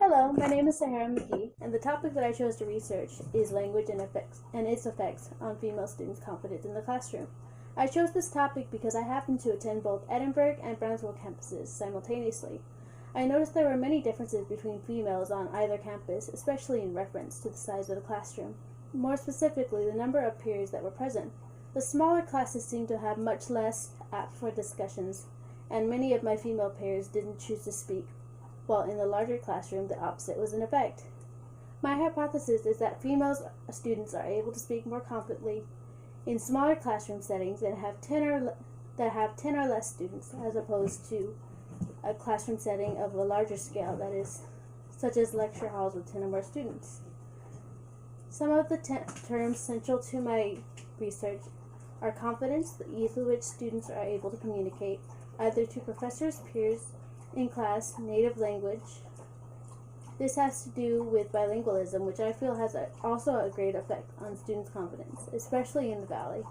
Hello, my name is Sahara McGee, and the topic that I chose to research is language and its effects on female students' confidence in the classroom. I chose this topic because I happen to attend both Edinburgh and Brownsville campuses simultaneously. I noticed there were many differences between females on either campus, especially in reference to the size of the classroom. More specifically, the number of peers that were present. The smaller classes seemed to have much less apt for discussions, and many of my female peers didn't choose to speak, while in the larger classroom the opposite was in effect. My hypothesis is that female students are able to speak more confidently in smaller classroom settings that have 10 or less students, as opposed to a classroom setting of a larger scale, that is, such as lecture halls with 10 or more students. Some of the terms central to my research are confidence, the ease with which students are able to communicate, either to professors, peers, in class, native language. This has to do with bilingualism, which I feel has also a great effect on students' confidence, especially in the Valley,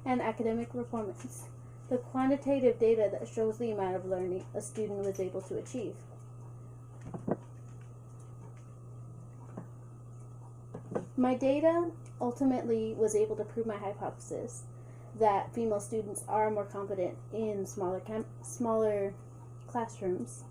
and academic performance, the quantitative data that shows the amount of learning a student was able to achieve. My data ultimately was able to prove my hypothesis that female students are more confident in smaller classrooms.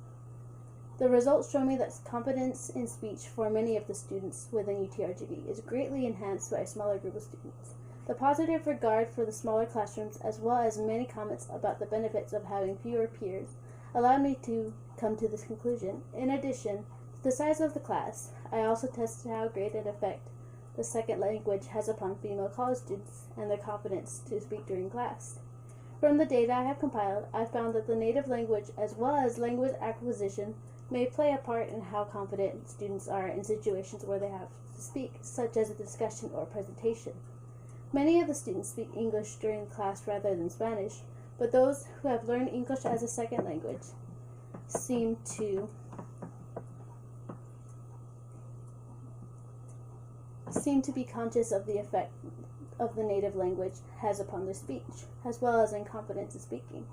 The results show me that confidence in speech for many of the students within UTRGV is greatly enhanced by a smaller group of students. The positive regard for the smaller classrooms, as well as many comments about the benefits of having fewer peers, allowed me to come to this conclusion. In addition to the size of the class, I also tested how great an effect the second language has upon female college students and their confidence to speak during class. From the data I have compiled, I found that the native language as well as language acquisition may play a part in how confident students are in situations where they have to speak, such as a discussion or presentation. Many of the students speak English during class rather than Spanish, but those who have learned English as a second language seem to be conscious of the effect of the native language has upon their speech, as well as in confidence in speaking.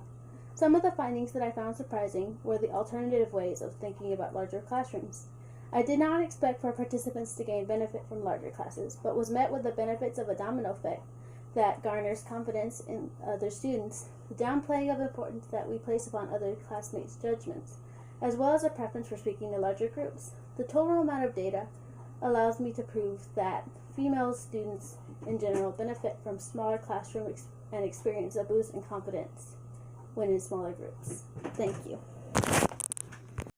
Some of the findings that I found surprising were the alternative ways of thinking about larger classrooms. I did not expect for participants to gain benefit from larger classes, but was met with the benefits of a domino effect that garners confidence in other students, the downplaying of importance that we place upon other classmates' judgments, as well as a preference for speaking to larger groups. The total amount of data allows me to prove that female students in general benefit from smaller classroom and experience a boost in confidence when in smaller groups. Thank you.